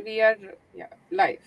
we are live.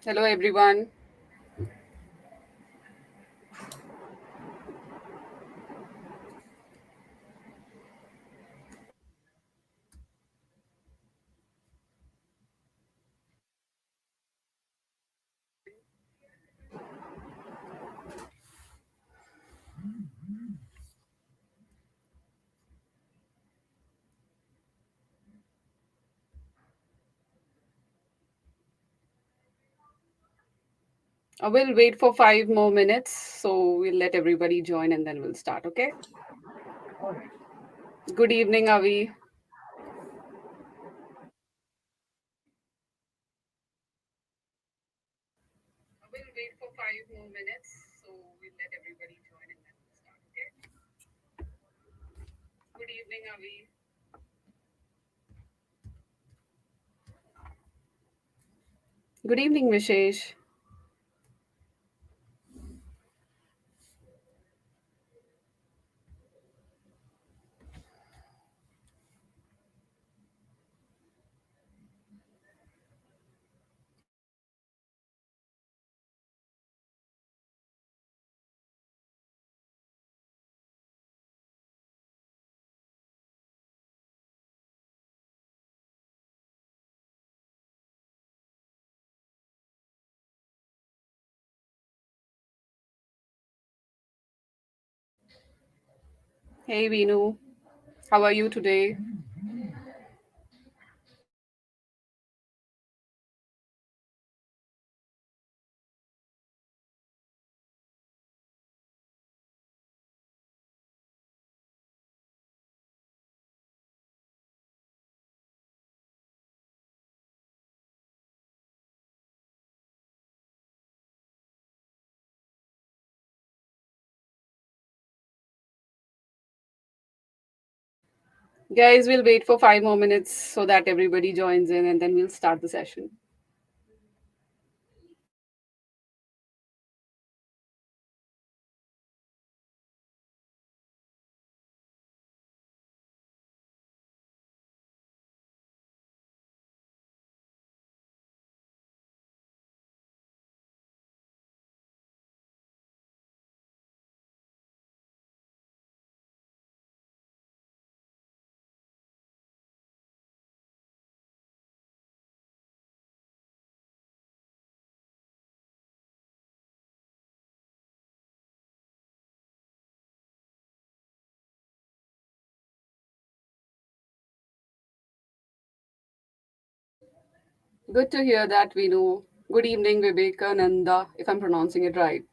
Hello, everyone. We'll wait for 5 more minutes, so we'll let everybody join and then we'll start. Okay. Good evening, Avi. We'll wait for 5 more minutes, so we'll let everybody join and then we'll start. Okay. Good evening, Avi. Good evening, Vishesh. Hey, Vinu. How are you today? Guys, we'll wait for 5 more minutes so that everybody joins in and then we'll start the session. Good to hear that, Vinu. Good evening, Vivekananda, if I'm pronouncing it right.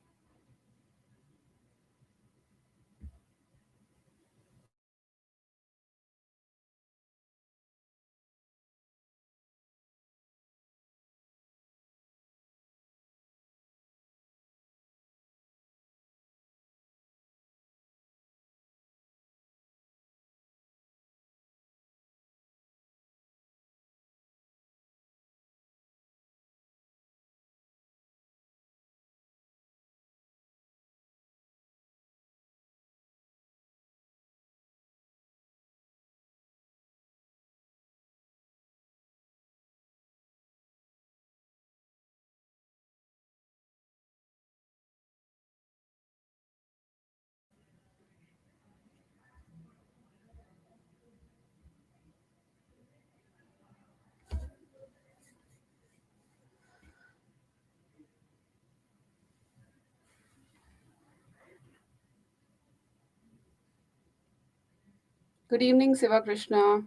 Good evening, Siva Krishna.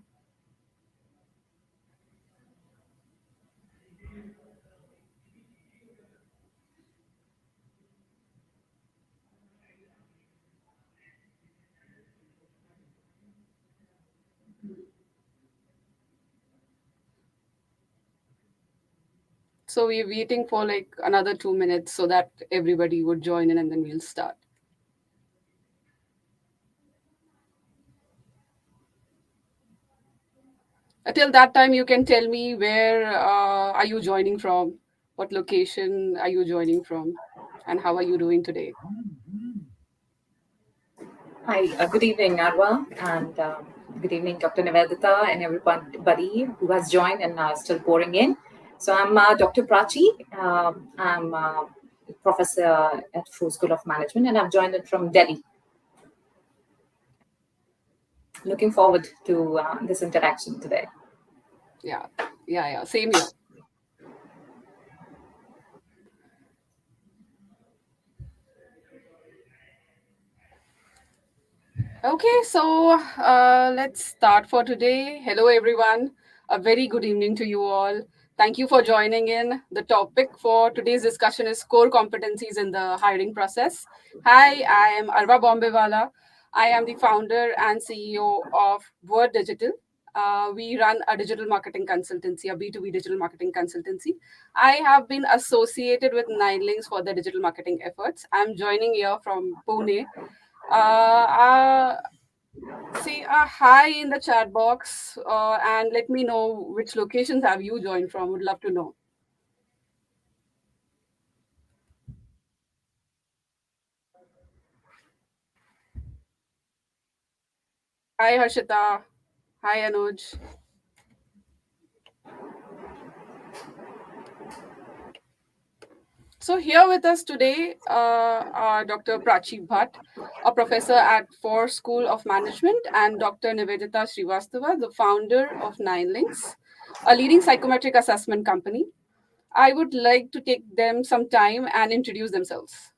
So we're waiting for like another 2 minutes so that everybody would join in and then we'll start. Till that time, you can tell me where are you joining from? What location are you joining from? And how are you doing today? Hi, good evening, Arwa, and good evening, Dr. Nivedita, and everybody who has joined and still pouring in. So I'm Dr. Prachi. I'm professor at Full School of Management, and I've joined it from Delhi. Looking forward to this interaction today. Yeah, yeah. Same here. Okay, so let's start for today. Hello, everyone. A very good evening to you all. Thank you for joining in. The topic for today's discussion is core competencies in the hiring process. Hi, I am Arva Bombewala. I am the founder and CEO of Word Digital. We run a digital marketing consultancy, a B2B digital marketing consultancy. I have been associated with Nine Links for the digital marketing efforts. I'm joining here from Pune. Say a hi in the chat box and let me know which locations have you joined from. Would love to know. Hi Harshita. Hi Anuj. So here with us today are Dr. Prachi Bhatt, a professor at Ford School of Management, and Dr. Nivedita Srivastava, the founder of Nine Links, a leading psychometric assessment company. I would like to take them some time and introduce themselves.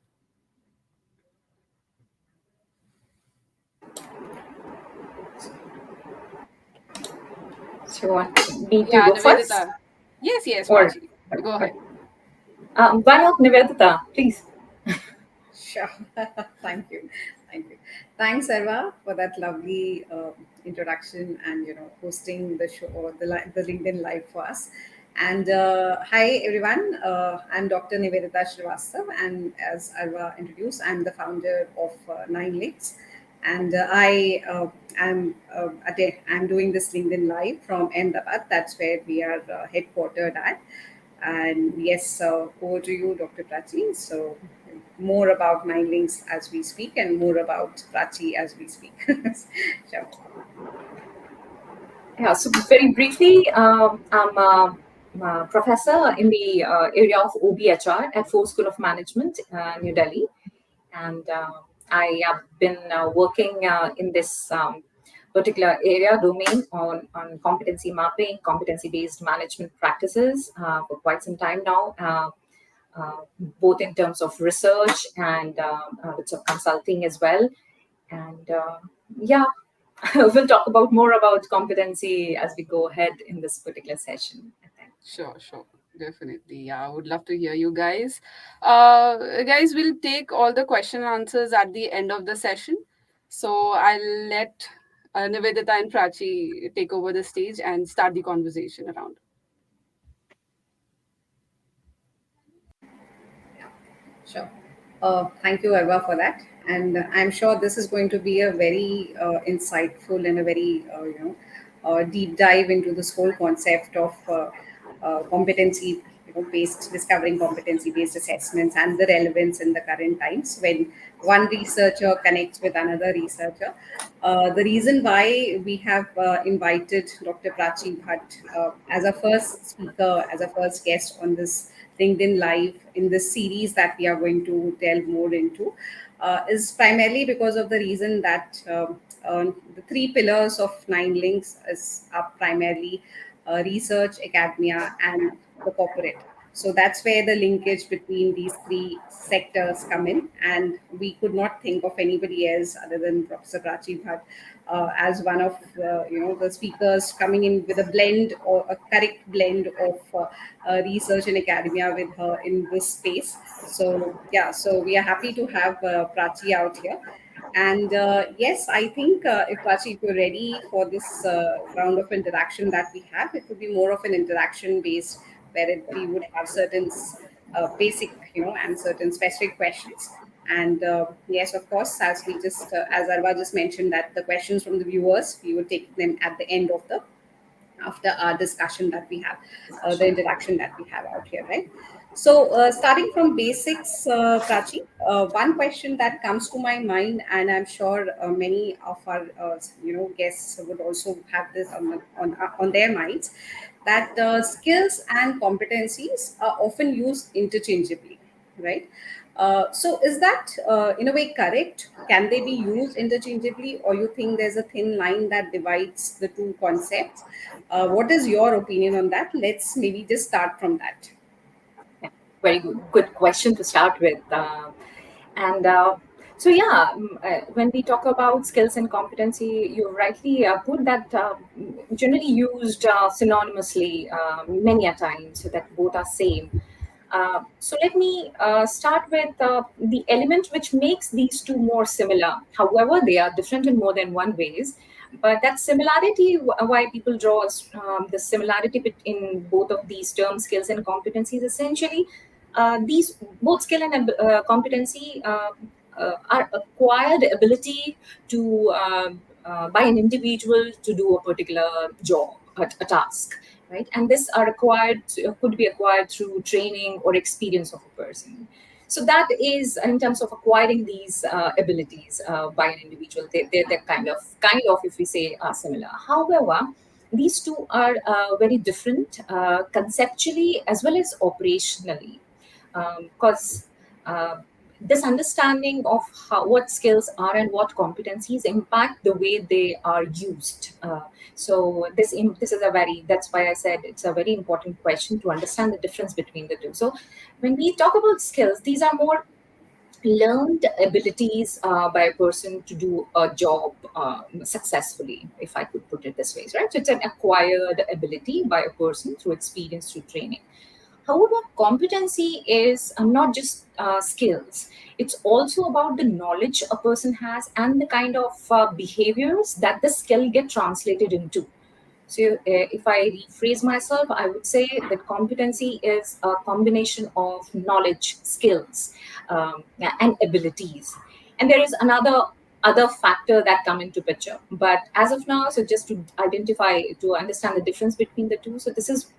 So you want me to Yeah, go first? Nivedita. Yes, Or, Prachi. Go ahead. why not Nivedita, please? Sure. Thank you. Thank you. Thanks, Sarva, for that lovely introduction and hosting the show or the LinkedIn Live for us. And hi, everyone. I'm Dr. Nivedita Srivastav, and as Arva introduced, I'm the founder of Nine Lakes. And I'm doing this LinkedIn Live from Ahmedabad. That's where we are headquartered at. And yes, over to you, Dr. Prachi. So, more about Nine Links as we speak, and more about Prachi as we speak. Sure. Yeah, so very briefly, I'm a professor in the area of OBHR at Ford School of Management, New Delhi. And I have been working in this particular area domain on competency mapping, competency based management practices for quite some time now. Both in terms of research and bits of consulting as well. And yeah, we'll talk about more about competency as we go ahead in this particular session, I think. Sure. Definitely. Yeah, I would love to hear you guys. Guys, we'll take all the question answers at the end of the session. So I'll let Nivedita and Prachi take over the stage and start the conversation around. Sure. Thank you, Arva, for that. And I'm sure this is going to be a very insightful and a very deep dive into this whole concept of competency, based discovering competency-based assessments and the relevance in the current times when one researcher connects with another researcher. The reason why we have invited Dr. Prachi Bhatt as a first speaker, as a first guest on this LinkedIn Live in this series that we are going to delve more into is primarily because of the reason that the three pillars of Nine Links are primarily research, academia, and the corporate. So that's where the linkage between these three sectors come in, and we could not think of anybody else other than Professor Prachi Bhatt as one of the speakers coming in with a blend or a correct blend of research and academia with her in this space. So yeah, so we are happy to have Prachi out here. And yes, I think if Prachi, if you're ready for this round of interaction that we have, it would be more of an interaction based, we would have certain basic, and certain specific questions. And yes, of course, as Arva just mentioned, that the questions from the viewers, we will take them at the end of the after our discussion that we have, the interaction that we have out here, right? So, starting from basics, Prachi, one question that comes to my mind, and I'm sure many of our guests would also have this on their minds, that skills and competencies are often used interchangeably, right? So, is that in a way correct? Can they be used interchangeably, or you think there's a thin line that divides the two concepts? What is your opinion on that? Let's maybe just start from that. Yeah, very good question to start with. And so, yeah, when we talk about skills and competency, you rightly put that generally used synonymously many a times, so that both are same. So let me start with the element which makes these two more similar. However, they are different in more than one ways. But that similarity, why people draw the similarity in both of these terms, skills and competencies, essentially, these both skill and competency are acquired ability to by an individual to do a particular job, a task, right? And this are acquired, could be acquired through training or experience of a person. So that is in terms of acquiring these abilities by an individual. They're kind of, if we say, are similar. However, these two are very different conceptually as well as operationally, because this understanding of what skills are and what competencies impact the way they are used. So this is a very, that's why I said it's a very important question to understand the difference between the two. So when we talk about skills, these are more learned abilities by a person to do a job successfully, if I could put it this way, right? So it's an acquired ability by a person through experience, through training. However, competency is not just skills. It's also about the knowledge a person has and the kind of behaviors that the skill get translated into. So, if I rephrase myself, I would say that competency is a combination of knowledge, skills, yeah, and abilities. And there is another other factor that come into picture. But as of now, so just to identify, to understand the difference between the two, so this is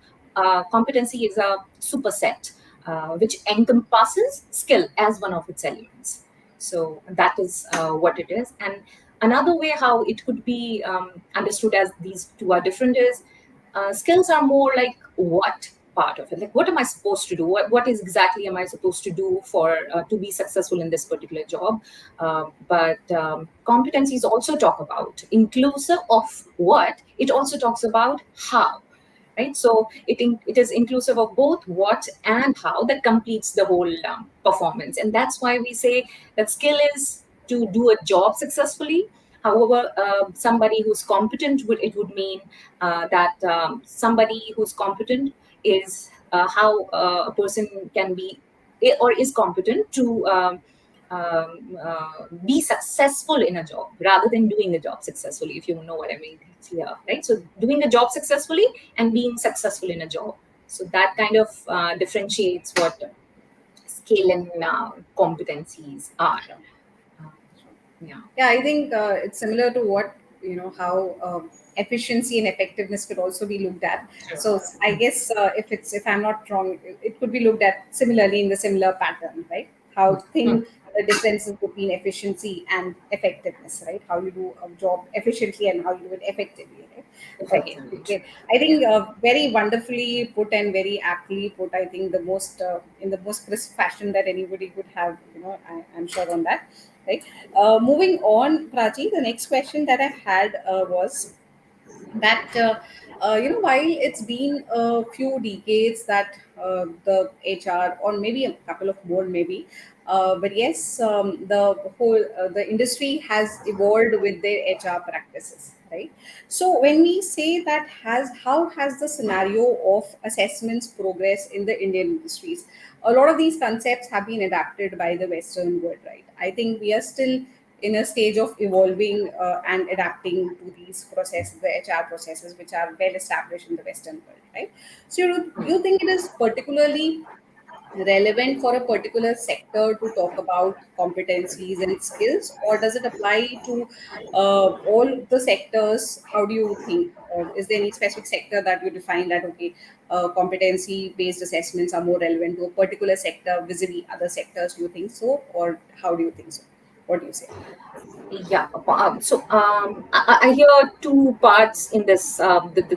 competency is a superset which encompasses skill as one of its elements. So that is what it is. And another way how it could be understood as these two are different is skills are more like what part of it, like what am I supposed to do, what is exactly am I supposed to do for to be successful in this particular job. But competencies also talk about inclusive of what, it also talks about how, right? So it is inclusive of both what and how, that completes the whole performance. And that's why we say that skill is to do a job successfully. However, somebody who's competent would, it would mean that somebody who's competent is how a person can be or is competent to be successful in a job rather than doing a job successfully, if you know what I mean. It's clear, right? So doing a job successfully and being successful in a job. So that kind of differentiates what skill and competencies are. Sure. Uh, yeah. Yeah, I think it's similar to what, how efficiency and effectiveness could also be looked at. So I guess if I'm not wrong, it could be looked at similarly in the similar pattern, right? How Hmm. thin the differences between efficiency and effectiveness, right? How you do a job efficiently and how you do it effectively, right? Okay, Effectively. great. I think very wonderfully put and very aptly put. I think the most in the most crisp fashion that anybody could have. I'm sure on that. Right. Moving on, Prachi, the next question that I had was that While it's been a few decades that the HR, or maybe a couple of more, maybe, but yes, the industry has evolved with their HR practices, right? So when we say that, has how has the scenario of assessments progressed in the Indian industries? A lot of these concepts have been adapted by the Western world, right? I think we are still in a stage of evolving and adapting to these processes, the HR processes, which are well established in the Western world, right? So, you think it is particularly relevant for a particular sector to talk about competencies and skills, or does it apply to all the sectors? How do you think? Is there any specific sector that you define that, okay, competency based assessments are more relevant to a particular sector vis-a-vis other sectors? Do you think so, or how do you think so? What do you say? Yeah. I hear two parts in this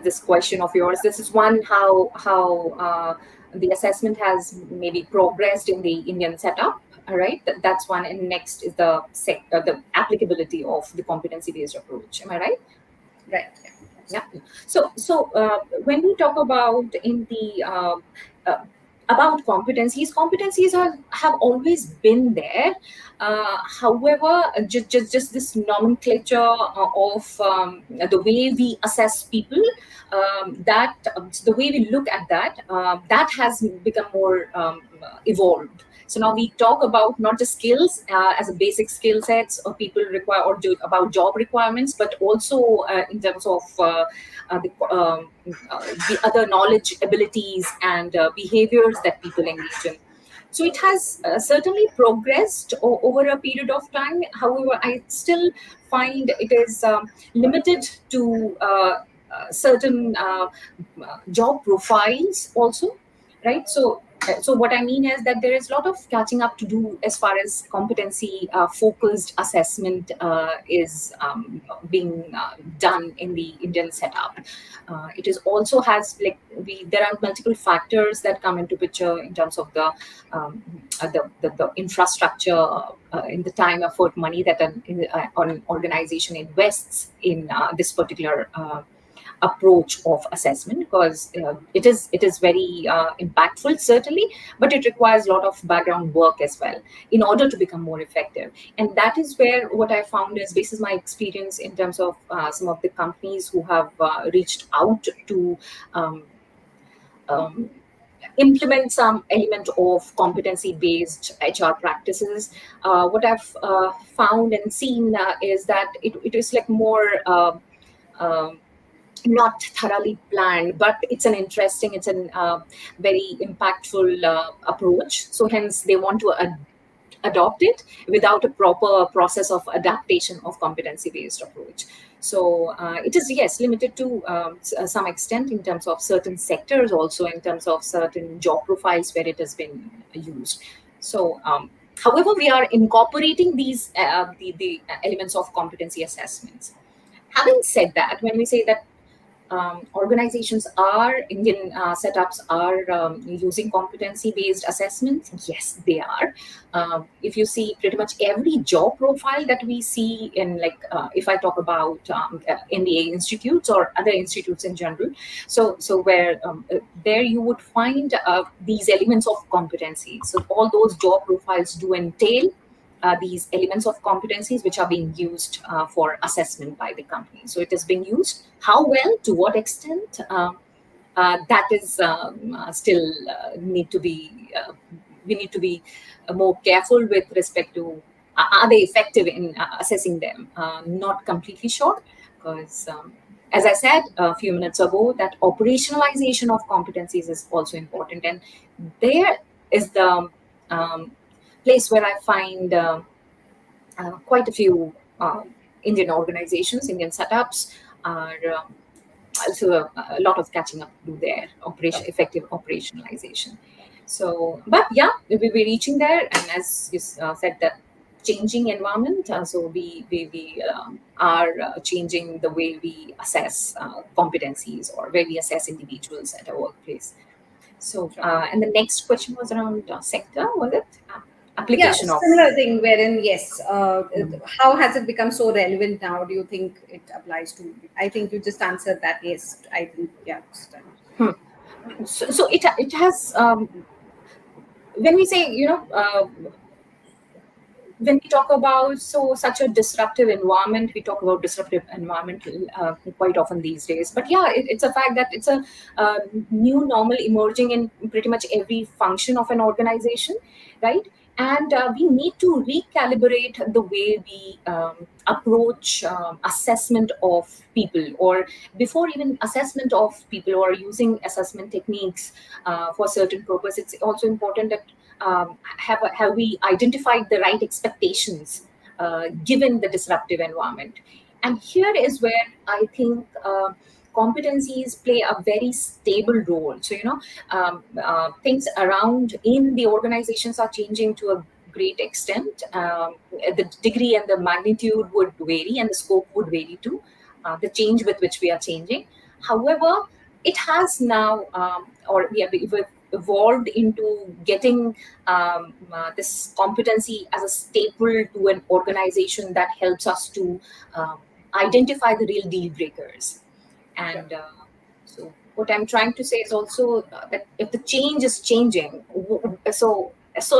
this question of yours. This is one, how the assessment has maybe progressed in the Indian setup. All right, that's one. And next is the applicability of the competency based approach. Am I right? Right. Yeah. Yeah. Absolutely. When we talk about in the uh, about competencies have always been there. However, just this nomenclature of the way we assess people, that the way we look at that, that has become more evolved. So now we talk about not just skills as a basic skill sets or people require, or about job requirements, but also in terms of the other knowledge, abilities, and behaviors that people engage in. So it has certainly progressed over a period of time. However, I still find it is limited to certain job profiles also, right? So what I mean is that there is a lot of catching up to do as far as competency focused assessment is being done in the Indian setup. It is also has like we there are multiple factors that come into picture in terms of the infrastructure, in the time, effort, money that an organization invests in this particular approach of assessment, because it is very impactful certainly, but it requires a lot of background work as well in order to become more effective. And that is where what I found is, this is my experience in terms of some of the companies who have reached out to um, um, implement some element of competency based HR practices. What I've found and seen is that it is like more um, not thoroughly planned, but it's an very impactful approach. So hence they want to adopt it without a proper process of adaptation of competency based approach. So it is, yes, limited to some extent in terms of certain sectors, also in terms of certain job profiles where it has been used. So however, we are incorporating the elements of competency assessments. Having said that, when we say that organizations are Indian setups are using competency based assessments, yes they are. If you see pretty much every job profile that we see in, like if I talk about NDA institutes or other institutes in general, so where there you would find these elements of competency. So all those job profiles do entail these elements of competencies which are being used for assessment by the company. So it is being used. How well, to what extent, that is still need to be. We need to be more careful with respect to are they effective in assessing them. Not completely sure, because as I said a few minutes ago, that operationalization of competencies is also important, and there is the um, place where I find quite a few Indian organizations, Indian setups are also a lot of catching up to do there, effective operationalization. So, but yeah, we will be reaching there, and as you said, that changing environment. So we are changing the way we assess competencies, or where we assess individuals at a workplace. So, Sure. and the next question was around sector, was it? Yeah, application of. similar thing wherein, yes, how has it become so relevant now? Do you think it applies to? I think you just answered that. Yes, I think, yeah. Hmm. So it has, when we say, when we talk about such a disruptive environment, we talk about disruptive environment quite often these days. But yeah, it's a fact that it's a uh, new normal emerging in pretty much every function of an organization, right? And we need to recalibrate the way we approach assessment of people, or before even assessment of people or using assessment techniques for certain purpose. It's also important that have we identified the right expectations given the disruptive environment. And here is where I think competencies play a very stable role. So things around in the organizations are changing to a great extent. The degree and the magnitude would vary, and the scope would vary too, the change with which we are changing. However, it has now, or we have evolved into getting this competency as a staple to an organization that helps us to um, identify the real deal breakers. Sure. And so, what I'm trying to say is also that if the change is changing, so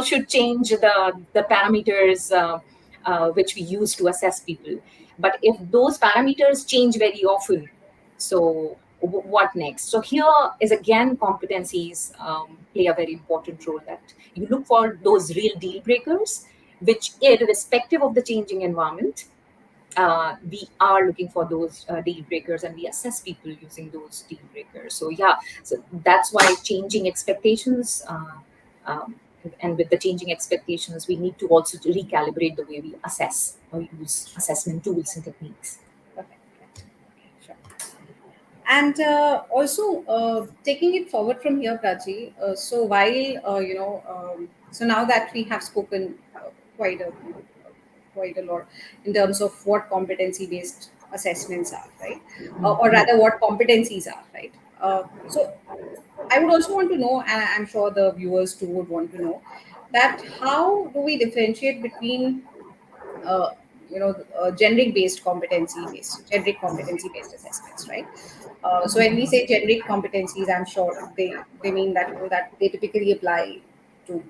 should change the parameters which we use to assess people. But if those parameters change very often, so what next? So here is again competencies play a very important role. That you look for those real deal breakers, which irrespective of the changing environment, we are looking for those deal breakers, and we assess people using those deal breakers. So yeah, so that's why changing expectations, um, and with the changing expectations, we need to also to recalibrate the way we assess or use assessment tools and techniques. Okay. Sure. And also, taking it forward from here, Prachi. So while so now that we have spoken quite a quite a lot in terms of what competency-based assessments are, right? Or rather, what competencies are, right? So I would also want to know, and I'm sure the viewers too would want to know, that how do we differentiate between uh, generic competency based assessments, right? So when we say generic competencies, I'm sure they mean that, that they typically apply to.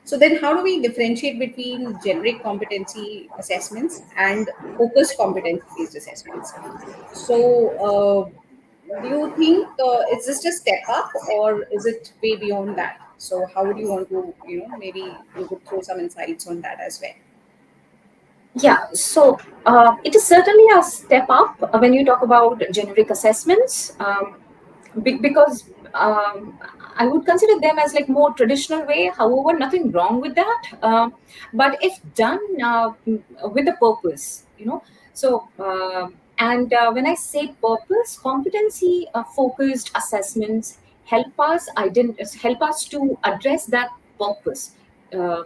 So then how do we differentiate between generic competency assessments and focused competency based assessments? So do you think it's just a step up, or is it way beyond that? So how would you want to, maybe you could throw some insights on that as well. Yeah, so it is certainly a step up when you talk about generic assessments, because I would consider them as like more traditional way. However, nothing wrong with that, but if done with a purpose, So, and when I say purpose, competency focused assessments help us to address that purpose. Uh,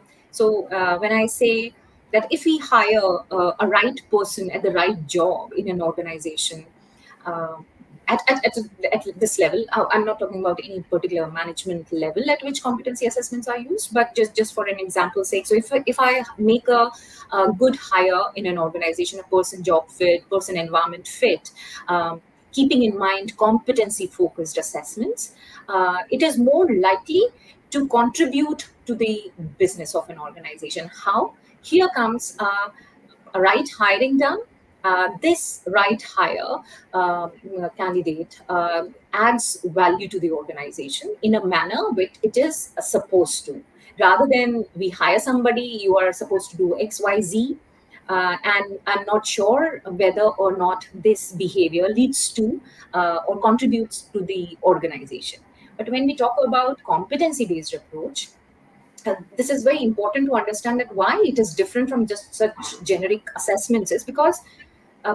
when I say that if we hire a right person at the right job in an organization, uh, at this level, I'm not talking about any particular management level at which competency assessments are used, but just for an example's sake. So if I make a good hire in an organization, a person job fit, person environment fit, keeping in mind competency focused assessments, it is more likely to contribute to the business of an organization. How? Here comes a right hiring done. This right hire candidate adds value to the organization in a manner which it is supposed to. Rather than we hire somebody, you are supposed to do XYZ, and I'm not sure whether or not this behavior leads to or contributes to the organization. But when we talk about competency based approach, this is very important to understand that why it is different from just such generic assessments is because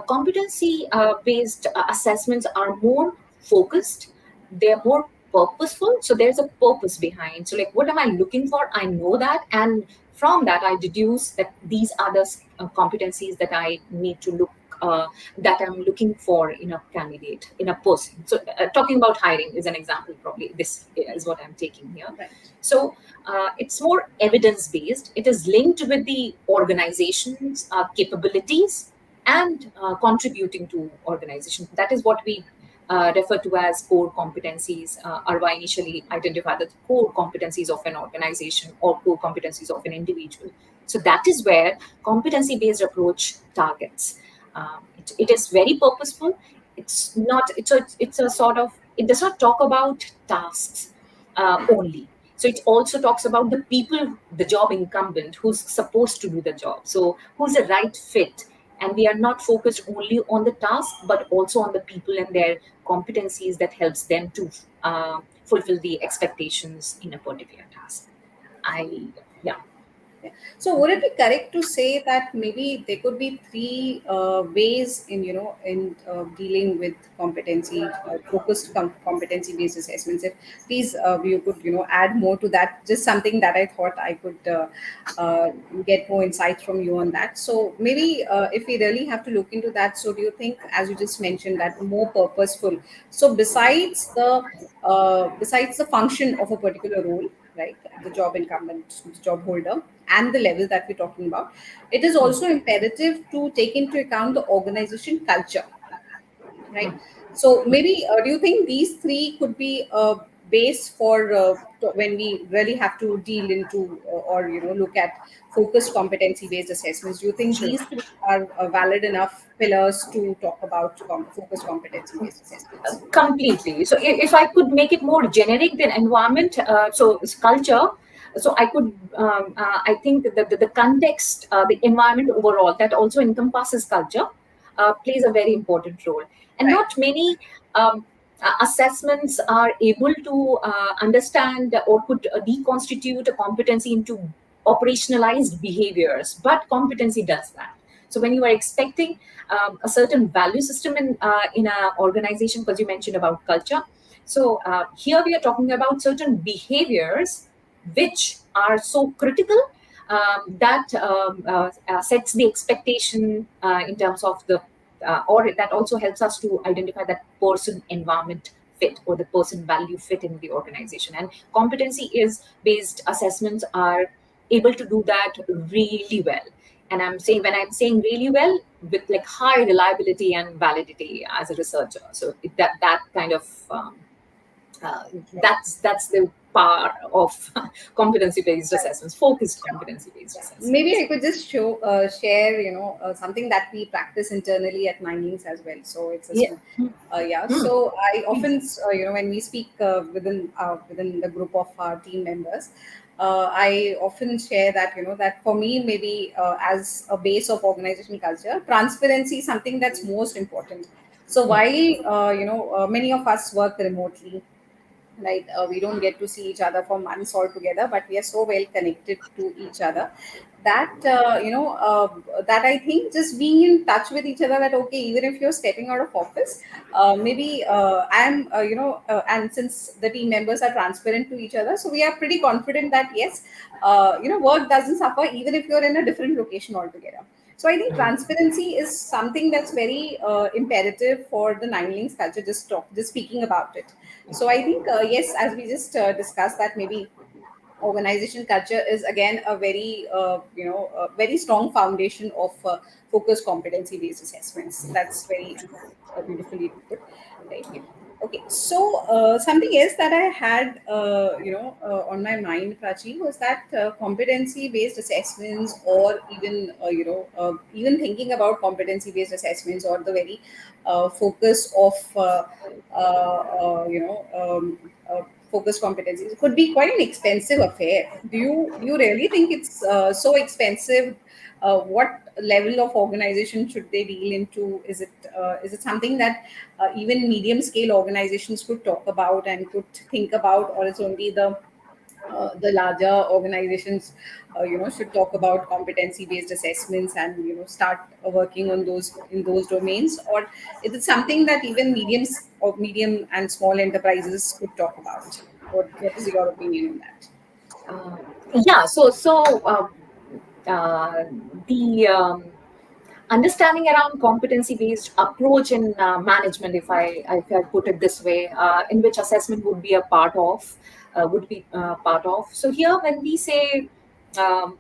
competency based assessments are more focused, they're more purposeful. So there's a purpose behind. So, like, what am I looking for? I know that. And from that, I deduce that these are the competencies that I need to look that I'm looking for in a candidate, in a person. So, talking about hiring is an example, probably this is what I'm taking here. Right. So, it's more evidence based. It is linked with the organization's capabilities and contributing to organization. That is what we refer to as core competencies. Arva initially identified the core competencies of an organization or core competencies of an individual. So that is where competency-based approach targets. It is very purposeful. It's not. It's a sort of. It does not talk about tasks only. So it also talks about the people, the job incumbent who's supposed to do the job. So who's the right fit, and we are not focused only on the task but also on the people and their competencies that helps them to fulfill the expectations in a particular task. I Yeah. Yeah. So would it be correct to say that maybe there could be three ways in dealing with competency focused competency based assessments? If please you could add more to that. Just something that I thought I could uh, get more insights from you on that. So maybe if we really have to look into that, so do you think, as you just mentioned, that more purposeful? So besides the function of a particular role, right, the job incumbent, the job holder, and the level that we're talking about, it is also imperative to take into account the organization culture, right? So maybe do you think these three could be a base for when we really have to deal into or look at focused competency based assessments? Do you think True. these three are valid enough pillars to talk about focused competency based assessments? Completely. So if I could make it more generic than environment, so it's culture. So I could, I think that the context, the environment overall, that also encompasses culture, plays a very important role. And Right. not many assessments are able to understand or could deconstitute a competency into operationalized behaviors, but competency does that. So when you are expecting a certain value system in an organization, because you mentioned about culture. So here we are talking about certain behaviors which are so critical that sets the expectation in terms of the or that also helps us to identify that person environment fit or the person value fit in the organization. And competency is based assessments are able to do that really well. And I'm saying, when I'm saying really well, with like high reliability and validity as a researcher. So that kind of uh, that's the power of competency based assessments, focused competency based Maybe assessments. I could just share, something that we practice internally at Minings as well. So it's a Yeah. small, yeah. Hmm. So I Please. often, when we speak within the group of our team members, I often share that that for me maybe as a base of organizational culture, transparency is something that's most important. So while many of us work remotely, right, we don't get to see each other for months altogether, but we are so well connected to each other that that I think just being in touch with each other, that okay, even if you're stepping out of office, maybe I'm and since the team members are transparent to each other, so we are pretty confident that yes, work doesn't suffer even if you're in a different location altogether. So I think transparency is something that's very imperative for the nine links culture. Just speaking about it. So I think yes, as we just discussed, that maybe organization culture is again a very a very strong foundation of focused competency based assessments. That's very beautifully put, right? Okay, so something else that I had on my mind, Prachi, was that competency based assessments, or even even thinking about competency based assessments, or the very focus of focused competencies could be quite an expensive affair. Do you really think it's so expensive? What level of organization should they deal into? Is it something that even medium scale organizations could talk about and could think about, or it's only the larger organizations should talk about competency based assessments and start working on those in those domains? Or is it something that even medium and small enterprises could talk about? What is your opinion on that? Yeah. So uh, the understanding around competency-based approach in management, if I put it this way, in which assessment would be a part of, would be part of. So here, when we say um,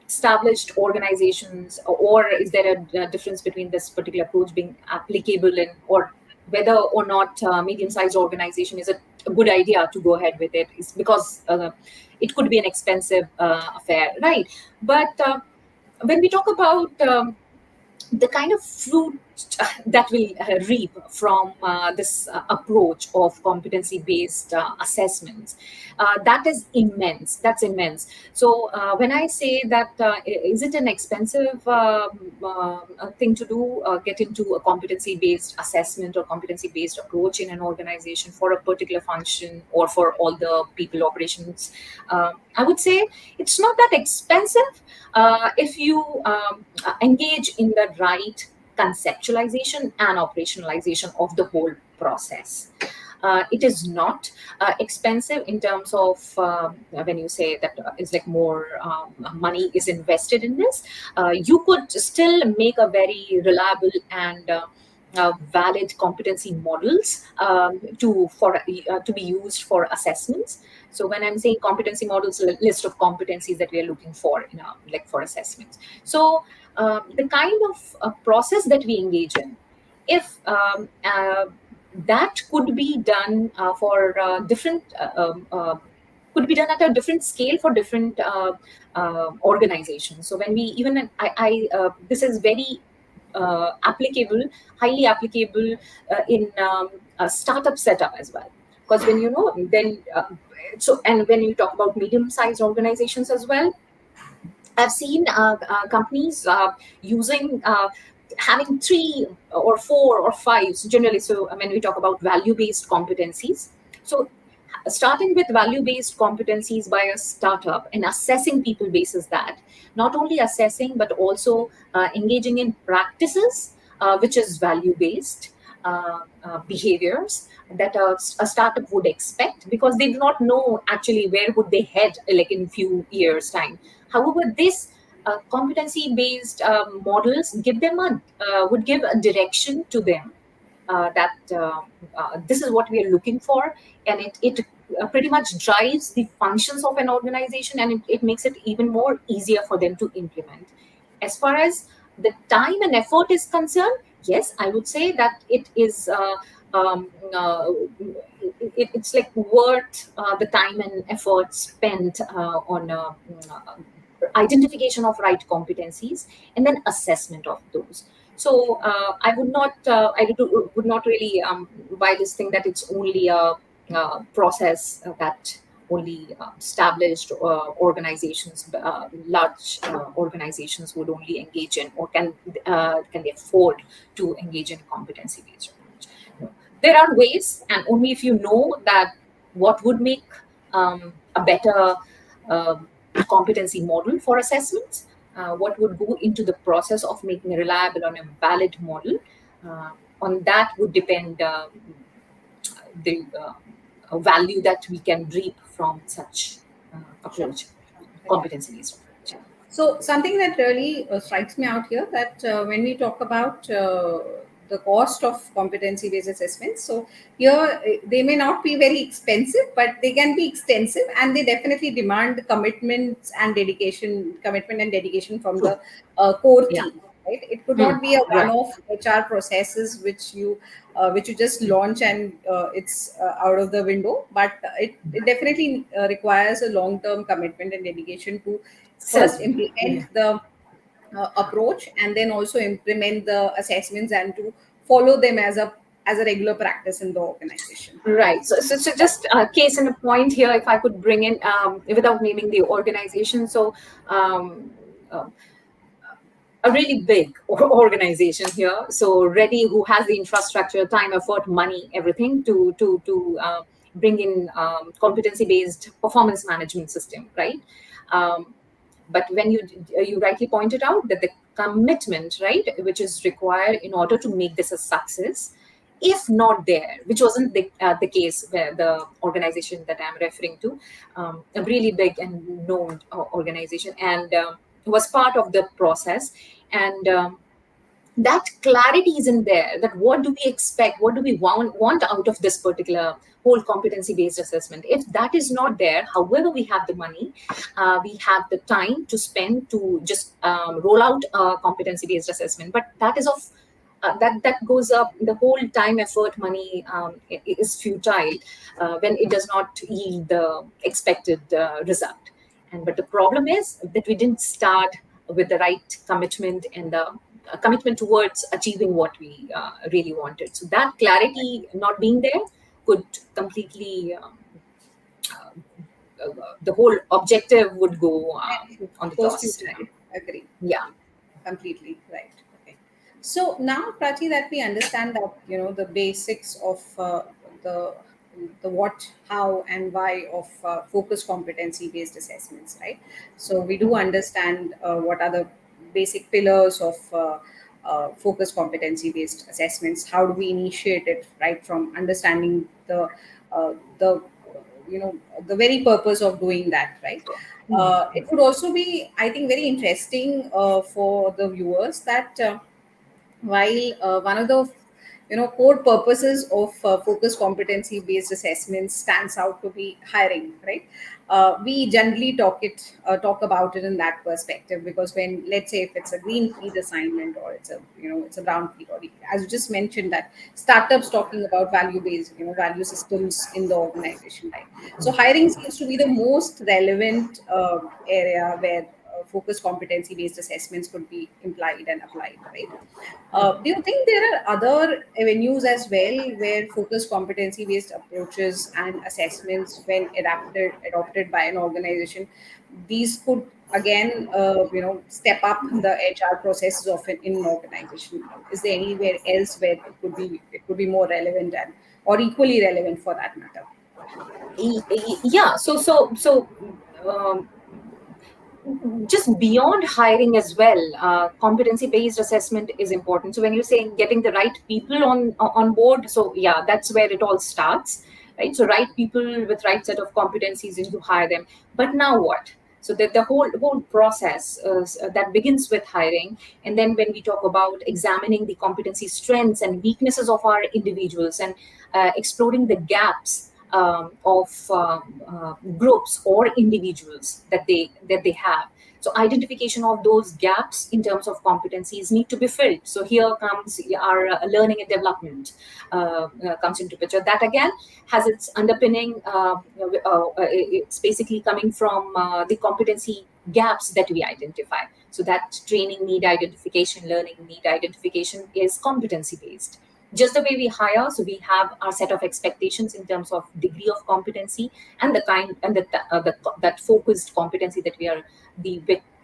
established organizations, or is there a difference between this particular approach being applicable in, or whether or not medium-sized organization is a good idea to go ahead with it, is because it could be an expensive affair, right? But when we talk about the kind of fruit that will reap from this approach of competency based assessments, that is immense. That's immense. So when I say that, is it an expensive thing to do, get into a competency based assessment or competency based approach in an organization for a particular function or for all the people operations? I would say it's not that expensive if you engage in the right conceptualization and operationalization of the whole process. It is not expensive in terms of when you say that it's like more money is invested in this. You could still make a very reliable and valid competency models to be used for assessments. So when I'm saying competency models, list of competencies that we are looking for in like for assessments. So the kind of process that we engage in, if that could be done for different could be done at a different scale for different organizations. So when we even this is very applicable, highly applicable in a startup setup as well. Because when you know, then and when you talk about medium-sized organizations as well, I've seen companies using having three or four or five generally. So when we talk about value-based competencies, so starting with value-based competencies by a startup and assessing people basis that, not only assessing but also engaging in practices which is value-based behaviors that a startup would expect, because they do not know actually where would they head like in few years time. However, this competency based models give them a would give a direction to them that this is what we are looking for, and it pretty much drives the functions of an organization, and it makes it even more easier for them to implement. As far as the time and effort is concerned, yes, I would say that it is um, uh, it's like worth the time and effort spent on identification of right competencies and then assessment of those. So I would not, would not really buy this thing that it's only a process that only established organizations, large organizations would only engage in, or can they afford to engage in competency-based approach. No. There are ways, and only if you know that what would make a better um competency model for assessments, what would go into the process of making a reliable and a valid model. On that would depend the value that we can reap from such Sure. approach, competency-based approach. So something that really strikes me out here, that when we talk about the cost of competency-based assessments, so here they may not be very expensive, but they can be extensive, and they definitely demand commitment and dedication from True. the core Yeah. team. Right? It could Hmm. not be a Right. one-off HR processes which you just launch and it's out of the window, but it definitely requires a long-term commitment and dedication to first Certainly. implement Yeah. the approach, and then also implement the assessments and to follow them as a regular practice in the organization. Right. So just case in a point here, if I could bring in, without naming the organization. So, um, uh, a really big organization here. So Ready, who has the infrastructure, time, effort, money, everything to bring in competency based performance management system, right? Um, but when you rightly pointed out that the commitment, right, which is required in order to make this a success, if not there, which wasn't the case where the organization that I'm referring to, a really big and known organization, and was part of the process, and that clarity isn't there, that what do we expect, what do we want out of this particular whole competency based assessment. If that is not there, however we have the money, we have the time to spend to just roll out a competency based assessment, but that is of that goes up, the whole time, effort, money is futile when it does not yield the expected result. And but the problem is that we didn't start with the right commitment and the commitment towards achieving what we really wanted. So that clarity not being there could completely the whole objective would go And on the goes toss. futile. Agree. Yeah. Completely right. Okay. So now, Prachi, that we understand that the basics of the what, how, and why of focus competency based assessments, right? So we do Mhm. understand what are the basic pillars of focus competency based assessments. How do we initiate it, right? From understanding the the very purpose of doing that, right? It would also be, I think, very interesting for the viewers that while one of the core purposes of focus competency based assessments stands out to be hiring, right? We generally talk about it in that perspective, because when, let's say, if it's a green field assignment, or it's a it's a brown field, or as you just mentioned, that startups talking about value based value systems in the organization, right? So hiring seems to be the most relevant area where focus competency based assessments could be implied and applied, right? Do you think there are other avenues as well where focused competency based approaches and assessments, when adopted by an organization, these could again step up the HR processes of in an organization? Is there anywhere else where it could be more relevant, and or equally relevant for that matter? Yeah, so um, just beyond hiring as well, competency based assessment is important. So when you're saying getting the right people on board, so yeah, that's where it all starts, right? So right people with right set of competencies, and you hire them. But now what? So that the whole process that begins with hiring, and then when we talk about examining the competency strengths and weaknesses of our individuals, and exploring the gaps of groups or individuals that they have. So identification of those gaps in terms of competencies need to be filled. So here comes our learning and development comes into picture. That again has its underpinning. It's basically coming from the competency gaps that we identify. So that training need identification, learning need identification is competency based. Just the way we hire, so we have our set of expectations in terms of degree of competency, and the kind and that focused competency that we are the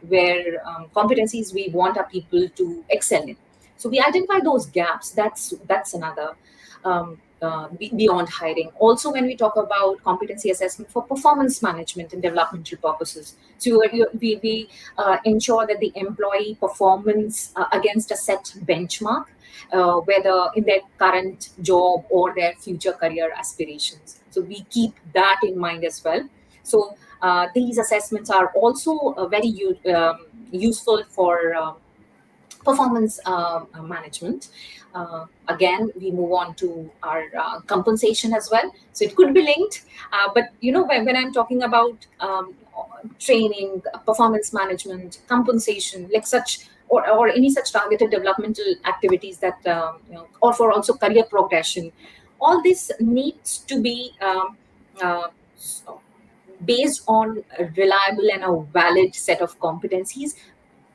where competencies we want our people to excel in. So we identify those gaps. That's another beyond hiring. Also, when we talk about competency assessment for performance management and developmental purposes, so we ensure that the employee performance against a set benchmark, whether in their current job or their future career aspirations. So we keep that in mind as well. So these assessments are also very useful for performance management. Again, we move on to our compensation as well. So it could be linked, but when I'm talking about training, performance management, compensation, like such, or any such targeted developmental activities that or for also career progression, all this needs to be uh, based on a reliable and a valid set of competencies.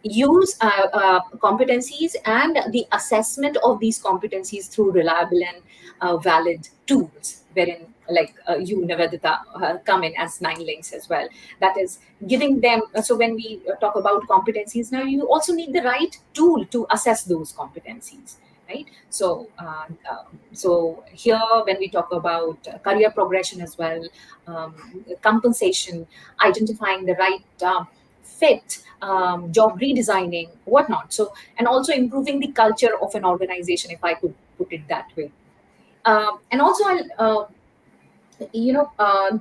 Use competencies and the assessment of these competencies through reliable and valid tools, wherein like you, Nivedita, come in as nine links as well. That is giving them. So when we talk about competencies, now you also need the right tool to assess those competencies, right? So here, when we talk about career progression as well, compensation, identifying the right fit, job redesigning, whatnot. So, and also improving the culture of an organization, if I could put it that way. And also, I'll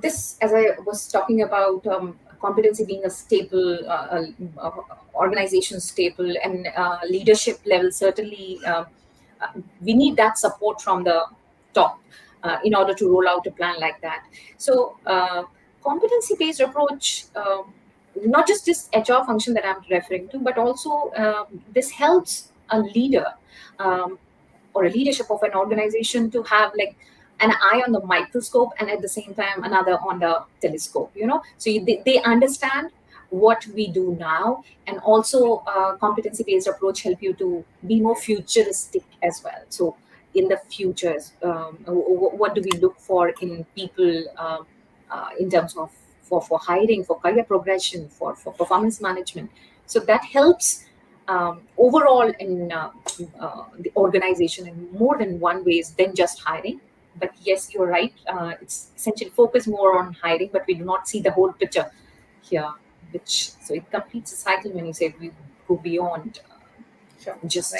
this, as I was talking about competency being a staple, organization staple, and leadership level, certainly uh, we need that support from the top in order to roll out a plan like that. So, competency based approach. Not just this HR function that I'm referring to, but also this helps a leader um, or a leadership of an organization to have like an eye on the microscope and at the same time another on the telescope, so they understand what we do now, and also competency based approach help you to be more futuristic as well. So in the futures, what do we look for in people, in terms of for hiring, for career progression, for performance management. So that helps overall in the organization in more than one ways than just hiring. But yes, you're right. It's essentially focus more on hiring, but we do not see the whole picture here. Which so it completes a cycle when you say we go beyond Sure. Right. just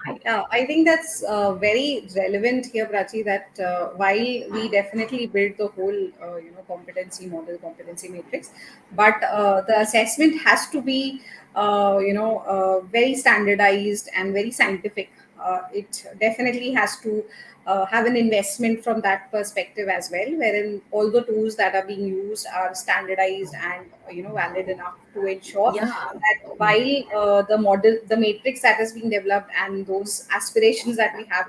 hiring. Yeah, I think that's very relevant here, Prachi, that while we definitely build the whole, competency model, competency matrix, but the assessment has to be, very standardized and very scientific. It definitely has to have an investment from that perspective as well, wherein all the tools that are being used are standardized and, valid enough to ensure Yeah. that while the model, the matrix that is being developed, and those aspirations that we have,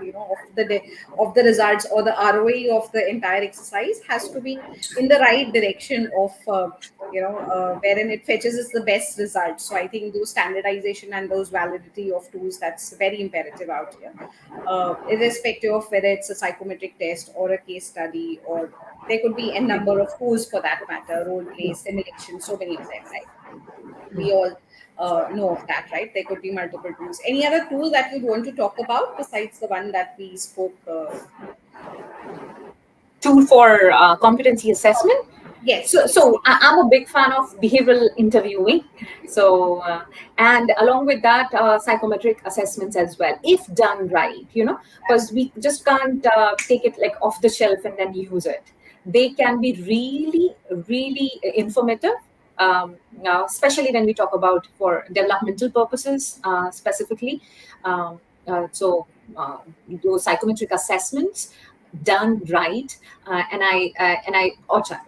of the results or the ROI of the entire exercise has to be in the right direction of, wherein it fetches us the best results. So I think those standardization and those validity of tools, that's very imperative out here, irrespective of whether it's a psychometric test or a case study, or there could be a number of tools for that matter, role play, simulation, so many of them, right? We all know of that, right? There could be multiple tools. Any other tool that you'd want to talk about besides the one that we spoke? Tool for competency assessment. Yes, So I'm a big fan of behavioral interviewing. So and along with that, psychometric assessments as well, if done right, because we just can't take it like off the shelf and then use it. They can be really, really informative. Especially when we talk about for developmental purposes, specifically. Um, so those psychometric assessments done right,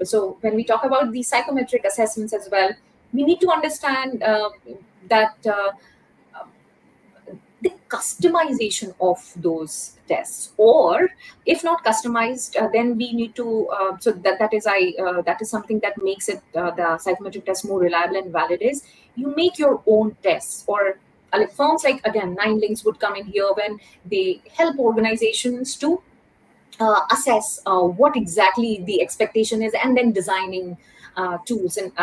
so when we talk about these psychometric assessments as well, we need to understand that the customization of those tests, or if not customized, then we need to so that is something that makes it the psychometric test more reliable and valid, is you make your own tests, or like firms like again Nine Links would come in here when they help organizations to assess what exactly the expectation is, and then designing tools and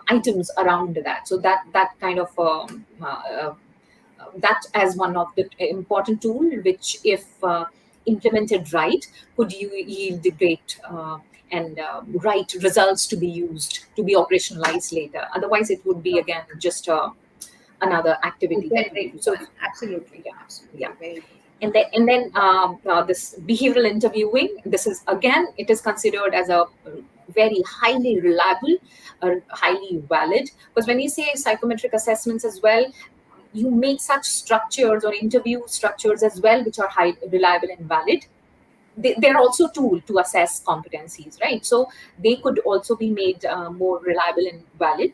items around that. So that kind of that as one of the important tool, which if implemented right, could yield the great and right results to be used, to be operationalized later. Otherwise it would be again just another activity that we generic do. So one. Absolutely, yeah, yeah. absolutely, very important. And then this behavioral interviewing, this is again, it is considered as a very highly reliable, highly valid, because when you say psychometric assessments as well, you make such structures or interview structures as well, which are high reliable and valid. They're also tool to assess competencies, right? So they could also be made more reliable and valid,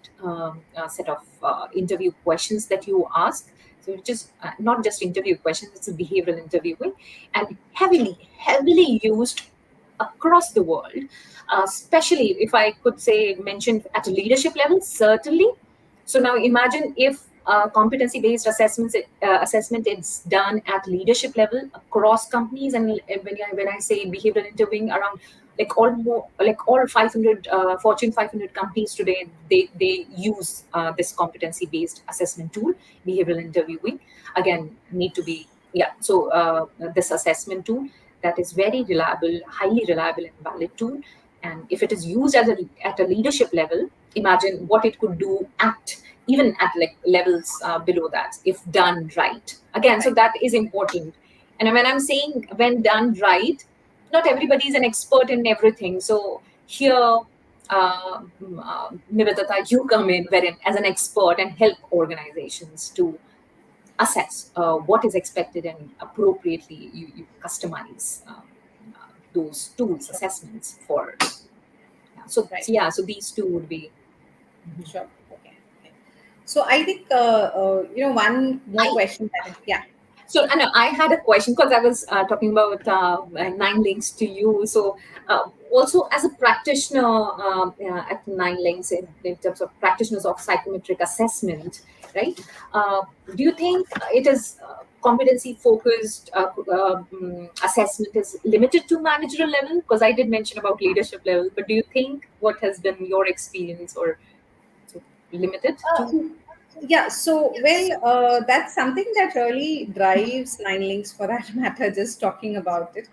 set of interview questions that you ask. So it's just not just interview questions, it's a behavioral interviewing, and heavily used across the world, especially if I could say mentioned at a leadership level, certainly. So now imagine if competency-based assessment is done at leadership level across companies, and when I say behavioral interviewing around like all 500 Fortune 500 companies today, they use this competency-based assessment tool, behavioral interviewing. Again, need to be So this assessment tool, that is very reliable, highly reliable and valid tool. And if it is used at a leadership level, imagine what it could do at even at like levels below that, if done right. Again, so Right. that is important. And when I'm saying when done right, not everybody is an expert in everything. So here Nivedita, you come in wherein as an expert and help organizations to assess what is expected and appropriately you customize those tools Sure. assessments for. So Right. yeah, so these two would be. Sure. Okay. Okay. So I think one more I question that yeah. So, I know I had a question because I was talking about nine links to you. So, also as a practitioner at nine links in terms of practitioners of psychometric assessment, right? Uh, do you think it is competency focused assessment is limited to managerial level? Because I did mention about leadership level, but do you think what has been your experience or so limited to? Uh, yeah, so that's something that really drives Nine Links for that matter, just talking about it.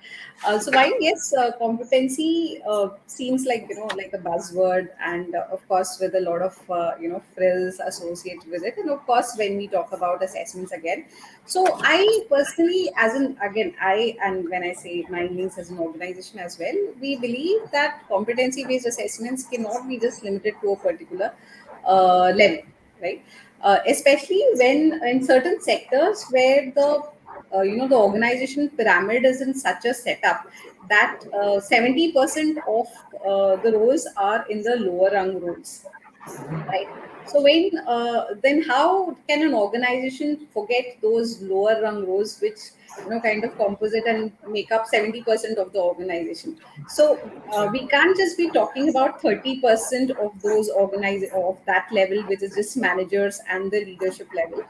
So while yes, competency seems like like a buzzword, and of course with a lot of frills associated with it, and of course when we talk about assessments again. So I personally, as in again, I and when I say Nine Links as an organization as well, we believe that competency based assessments cannot be just limited to a particular level, right? Especially when in certain sectors where the organization pyramid is in such a setup that 70% of the roles are in the lower rung roles, right? So when then how can an organization forget those lower rung roles which kind of composite and make up 70% of the organization? So we can't just be talking about 30% of those of that level, which is just managers and the leadership level,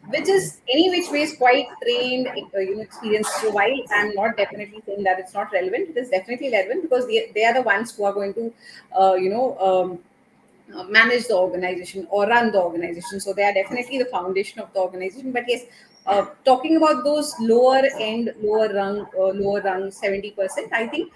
which is any which way is quite trained, experienced. So while I'm not definitely saying that it's not relevant, it is definitely relevant because they are the ones who are going to manage the organization or run the organization. So they are definitely the foundation of the organization. But yes, talking about those lower end, lower rung 70%, I think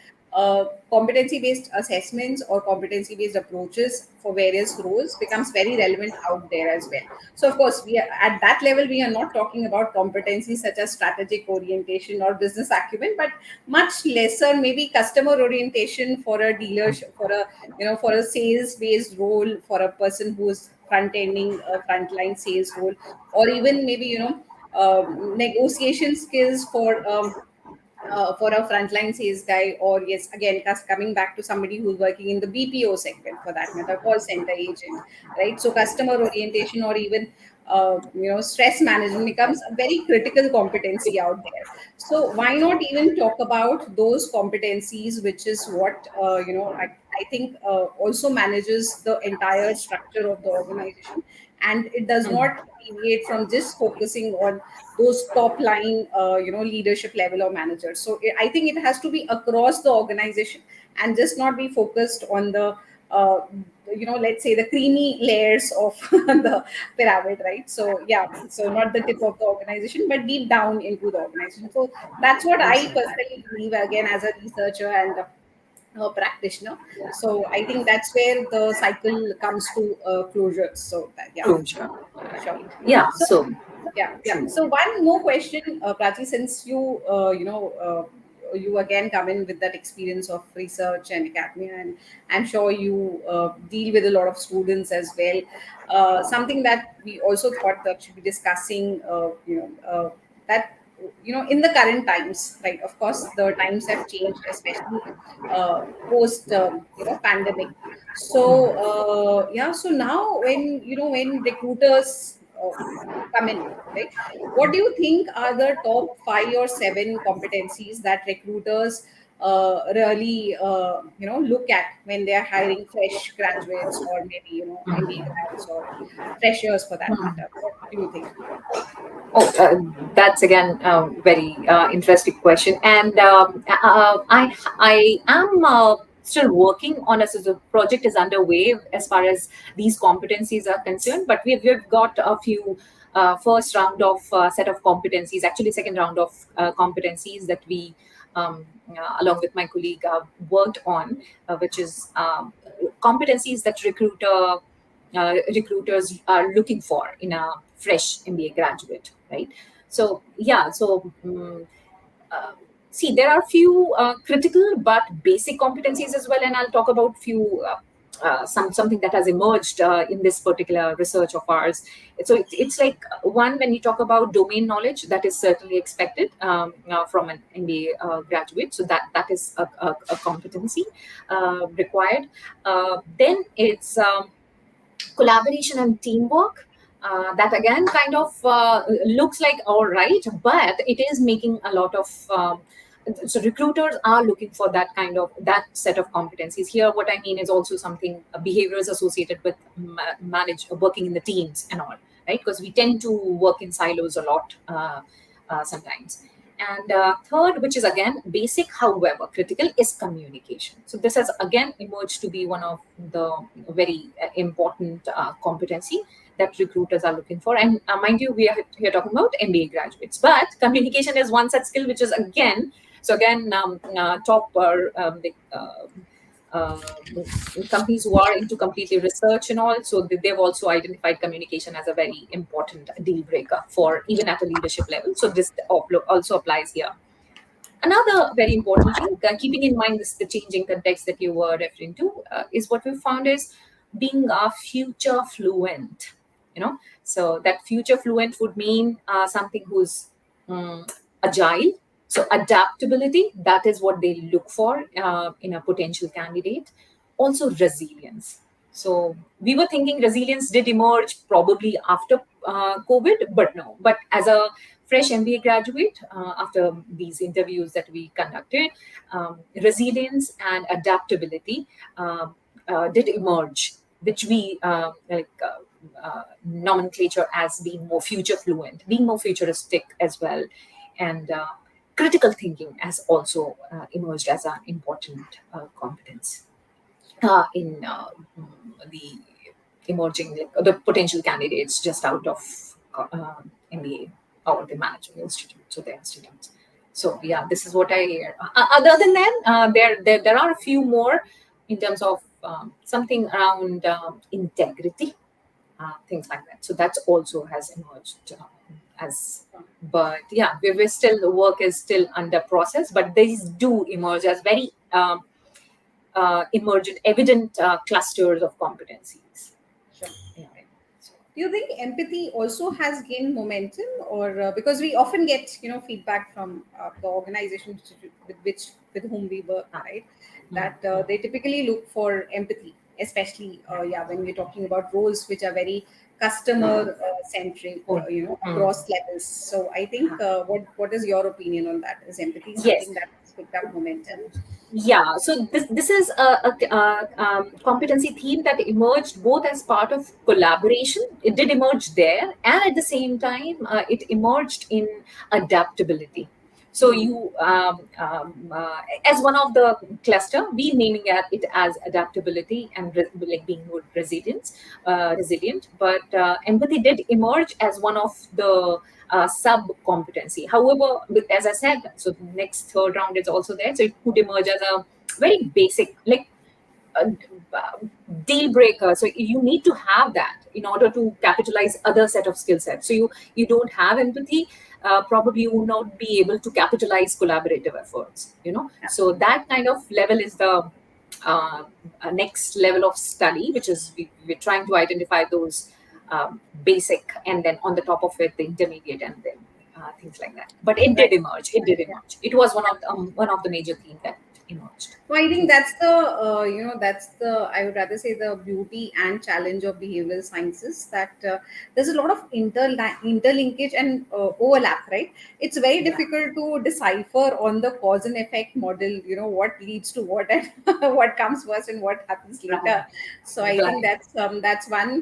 competency based assessments or competency based approaches for various roles becomes very relevant out there as well. So of course, we are at that level. We are not talking about competencies such as strategic orientation or business acumen, but much lesser, maybe customer orientation for a dealership, for a sales based role, for a person who's front ending a frontline sales role, or even maybe negotiation skills for a frontline sales guy, or yes, again, coming back to somebody who's working in the BPO segment for that matter, call center agent, right? So customer orientation or even stress management becomes a very critical competency out there. So why not even talk about those competencies, which is what I think also manages the entire structure of the organization, and it does Hmm. not deviate from just focusing on those top line leadership level or managers. So I think it has to be across the organization and just not be focused on the uh, let's say the creamy layers of the pyramid, right? So yeah, so not the tip of the organization but deep down into the organization. So that's what I personally believe, again, as a researcher and a practitioner. So I think that's where the cycle comes to closure. So yeah. Closure. Sure. Yeah. So So yeah, yeah. true. So one more question, Prachi, since you again come in with that experience of research and academia, and I'm sure you deal with a lot of students as well. Something that we also thought that should be discussing, that in the current times, right? Of course, the times have changed, especially post pandemic. So yeah, so now when recruiters come in, right? What do you think are the top 5 or 7 competencies that recruiters really look at when they are hiring fresh graduates, or maybe MBA grads or freshers for that matter? What do you think? Oh, that's again a very interesting question, and I am still working on a sort of project is underway as far as these competencies are concerned. But we've got a few first round of set of competencies, actually second round of competencies that we. Along with my colleague, worked on, which is competencies that recruiters are looking for in a fresh MBA graduate, right? So yeah, so uh, see, there are few critical but basic competencies as well, and I'll talk about few. something that has emerged in this particular research of ours. So it's like one, when you talk about domain knowledge, that is certainly expected from an MBA graduate. So that is a competency required. Then it's collaboration and teamwork. That again kind of looks like all right, but it is making a lot of so recruiters are looking for that set of competencies. Here what I mean is also something behaviors associated with manage working in the teams and all, right? Because we tend to work in silos a lot sometimes. And third, which is again basic, however critical, is communication. So this has again emerged to be one of the very important competency that recruiters are looking for. And mind you, we are here talking about MBA graduates, but communication is one such skill, which is again, so again, top uh, companies who are into completely research and all, so they've also identified communication as a very important deal breaker for even at a leadership level. So this also applies here. Another very important thing, keeping in mind this the changing context that you were referring to, is what we found is being future fluent. So that future fluent would mean something who's agile. So adaptability, that is what they look for in a potential candidate. Also resilience. So we were thinking resilience did emerge probably after COVID, but no. But as a fresh MBA graduate, after these interviews that we conducted, resilience and adaptability did emerge, which we nomenclature as being more future fluent, being more futuristic as well. And critical thinking has also emerged as an important competence in the emerging, like, the potential candidates just out of MBA or the management institutes or the institutes. So yeah, this is what I hear. Other than that, there are a few more in terms of something around integrity, things like that. So that's also has emerged as. But yeah, we're still, the work is still under process, but these do emerge as very emergent, evident clusters of competencies. Sure. Yeah, right. So, Do you think empathy also has gained momentum, or because we often get feedback from the organizations with whom we work, ah, right? mm, That they typically look for empathy, especially when we're talking about roles which are very customer centric, oh, mm, across levels. So I think ah. what is your opinion on that? Is empathy Yes. something that has picked up momentum? Yeah, so this is a competency theme that emerged both as part of collaboration. It did emerge there, and at the same time, it emerged in adaptability. So Hmm. you, as one of the cluster, we naming it as adaptability and like being more resilient. But empathy did emerge as one of the sub competency. However, as I said, so the next third round is also there. So it could emerge as a very basic, like a deal breaker. So you need to have that in order to capitalize other set of skill sets. So you don't have empathy, probably you will not be able to capitalize collaborative efforts. So that kind of level is the uh, next level of study, which is we're trying to identify those basic, and then on the top of it the intermediate, and then things like that. But it did Right. emerge. It did emerge. It was one of the major themes that emerged. So I think that's the I would rather say the beauty and challenge of behavioral sciences, that there's a lot of interlinkage and overlap, right? It's very Yeah. difficult to decipher on the cause and effect model, what leads to what and what comes first and what happens Right. later. So I think Right. that's one.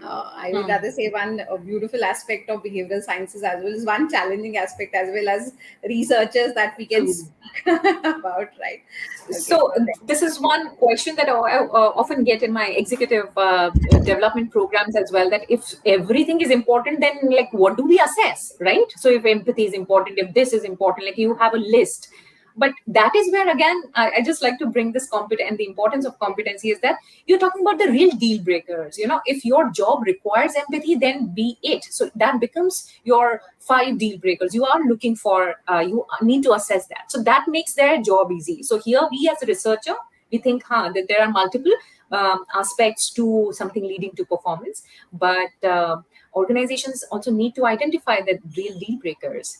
I would Hmm. rather say one beautiful aspect of behavioral sciences, as well as one challenging aspect, as well as researchers that we can Truly. speak about, right? Okay, So so this is one question that I often get in my executive development programs as well. That if everything is important, then like what do we assess, right? So if empathy is important, if this is important, like you have a list. But that is where again I just like to bring this and the importance of competency is that you're talking about the real deal breakers. If your job requires empathy, then be it. So that becomes your 5 deal breakers. You are looking for, you need to assess that. So that makes their job easy. So here we as a researcher, we think that there are multiple aspects to something leading to performance, but organizations also need to identify the real deal breakers,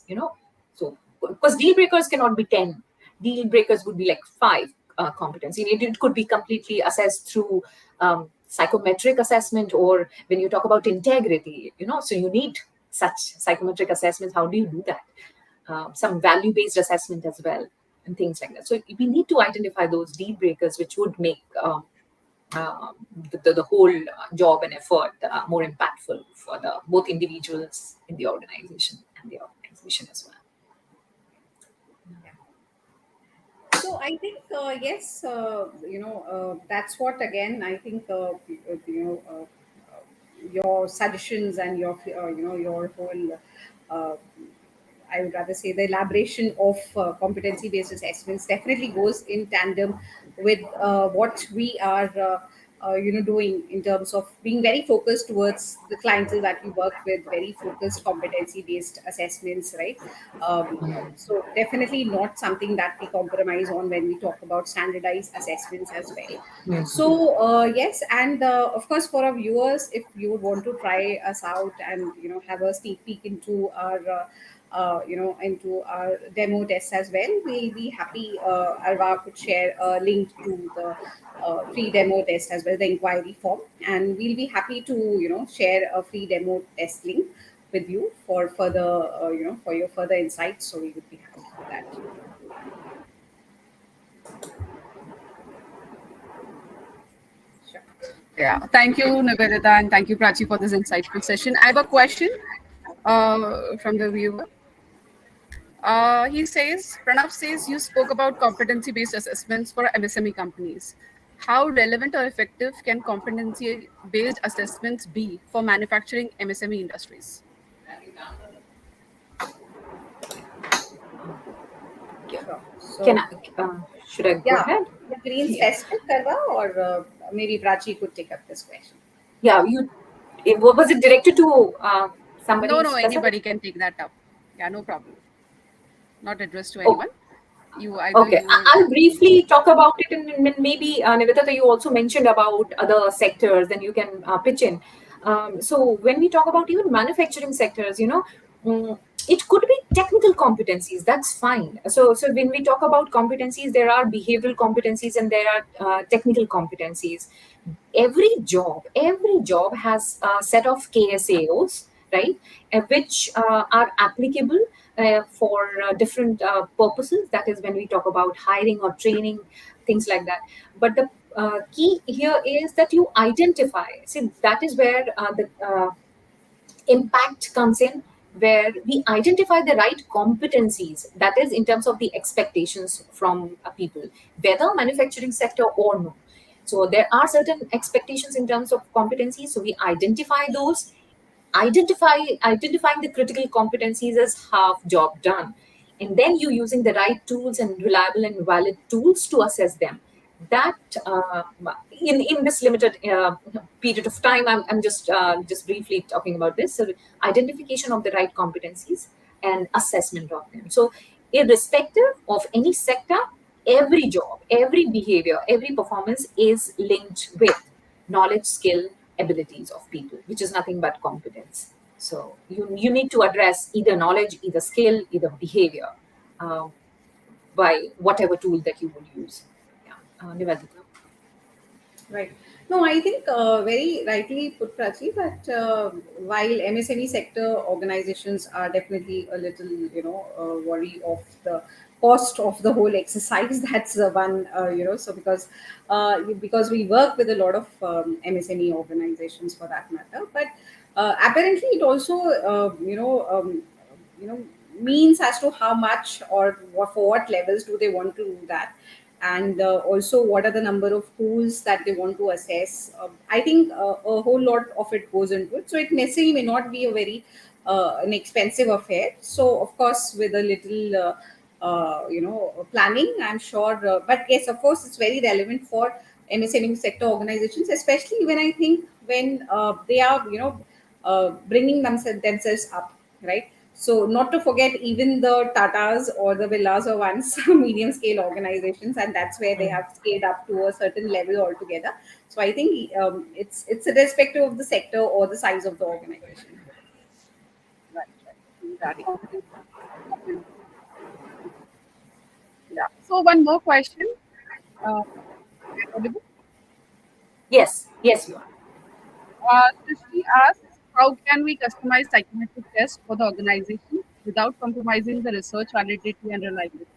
so because deal breakers cannot be 10, deal breakers would be like 5 competency. It could be completely assessed through psychometric assessment, or when you talk about integrity, so you need such psychometric assessments. How do you do that? Some value based assessment as well, and things like that. So we need to identify those deal breakers which would make uh, the whole job and effort more impactful for the both individuals in the organization and the organization as well. So I think yes, that's what again I think your suggestions and your your whole uh, I would rather say the elaboration of competency based assessments definitely goes in tandem with what we are doing in terms of being very focused towards the clients that we work with, very focused competency based assessments, right? So definitely not something that we compromise on when we talk about standardized assessments as well. So yes, and of course for our viewers, if you would want to try us out and have a sneak peek into our into our demo tests as well, we'll be happy. Arva could share a link to the free demo test as well, the inquiry form, and we'll be happy to share a free demo test link with you for further for your further insights. So we would be happy with that. Sure. Yeah, thank you, Nivedita, and thank you, Prachi, for this insightful session. I have a question from the viewer. Pranav says you spoke about competency-based assessments for MSME companies. How relevant or effective can competency-based assessments be for manufacturing MSME industries? Yeah. Sure. Can So I, should I go yeah, ahead? green Yeah. specific Karwa, or maybe Prachi could take up this question. Yeah, what was it directed to No, somebody no, specific? anybody can take that up. Yeah, no problem. Not addressed to Oh, anyone. You either okay. you or I'll briefly talk about it, and maybe Nivedita, you also mentioned about other sectors, then you can pitch in. So when we talk about even manufacturing sectors, mm, it could be technical competencies. That's fine. So when we talk about competencies, there are behavioral competencies and there are technical competencies. Every job has a set of KSAOs, right, which are applicable for different purposes. That is when we talk about hiring or training, things like that. But the key here is that you identify. See, that is where the impact comes in, where we identify the right competencies, that is in terms of the expectations from people, whether manufacturing sector or no. So there are certain expectations in terms of competencies, so we identify those. Identifying the critical competencies as half job done, and then you using the right tools and reliable and valid tools to assess them. That in this limited period of time, I'm just briefly talking about this. So identification of the right competencies and assessment of them. So irrespective of any sector, every job, every behavior, every performance is linked with knowledge, skill, abilities of people, which is nothing but competence. So you need to address either knowledge, either skill, either behavior, uh, by whatever tool that you would use. Yeah, Nivedita. Right. No, I think very rightly put, Prachi, that while MSME sector organizations are definitely a little, worry of the cost of the whole exercise. That's the one, so because we work with a lot of MSME organizations for that matter, but apparently it also, you know, means as to how much or what, for what levels do they want to do that, and also what are the number of pools that they want to assess. I think a whole lot of it goes into it, so it necessarily may not be a very an expensive affair. So of course with a little planning, I'm sure, but yes, of course it's very relevant for MSME sector organizations, especially when I think when they are bringing themselves up, right? So, not to forget even the Tatas or the Villas are once medium scale organizations, and that's where they have scaled up to a certain level altogether. So, I think it's irrespective of the sector or the size of the organization. Right, right. That competency is yeah. So one more question. Uh, audible? Yes, yes, you are. Srishti asks, how can we customize psychometric tests for the organization without compromising the research validity and reliability?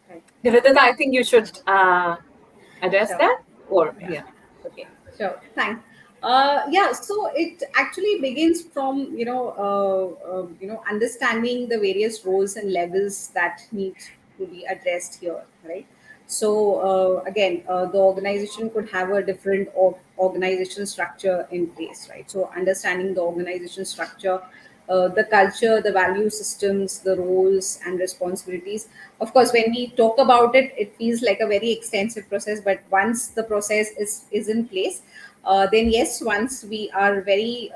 Right. Nivedita, Yeah. I think you should address Sure. that. Or Yeah. yeah. Okay. Sure. Thanks. Yeah. So it actually begins from understanding the various roles and levels that need to be addressed here, right? So again, the organization could have a different organization structure in place, right? So understanding the organization structure, the culture, the value systems, the roles and responsibilities. Of course, when we talk about it, it feels like a very extensive process. But once the process is in place, then yes, once we are very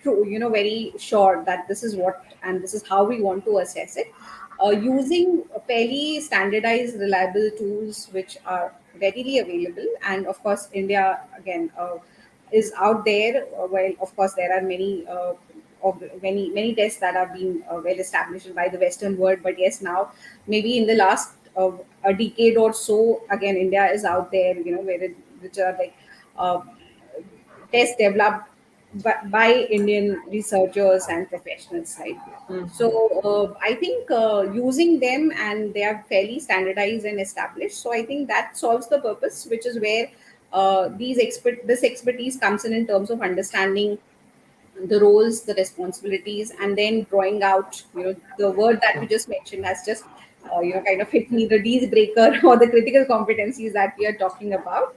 true, very sure that this is what and this is how we want to assess it, using fairly standardized, reliable tools which are readily available. And of course, India again is out there. Well, of course, there are many tests that have been well established by the Western world. But yes, now maybe in the last a decade or so, again, India is out there. Which are like uh, tests developed by Indian researchers and professionals, right? So I think using them, and they are fairly standardized and established. So I think that solves the purpose, which is where this expertise comes in terms of understanding the roles, the responsibilities, and then drawing out, the word that we just mentioned has just, kind of hit me, the deal breaker or the critical competencies that we are talking about.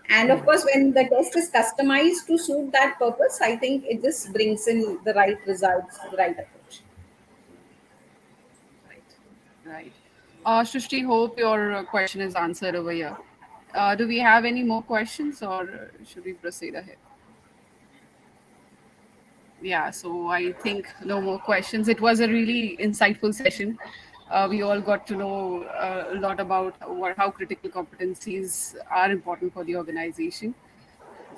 And of course, when the test is customized to suit that purpose, I think it just brings in the right results, the right approach. Right, right. Srishti, hope your question is answered over here. Do we have any more questions or should we proceed ahead? Yeah, so I think no more questions. It was a really insightful session. We all got to know a lot about how critical competencies are important for the organization.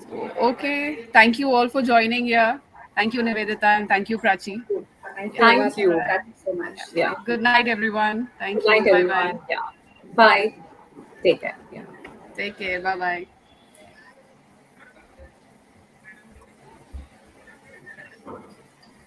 So, okay, thank you all for joining here. Thank you, Nivedita, and thank you, Prachi. Thank you, Eva. Thank Thank you, you. Pratik, so much. Yeah. Yeah. Good night, everyone. Good Thank night, you. Bye bye. everyone. Yeah. Bye. Take care. Yeah. Take care. Bye bye.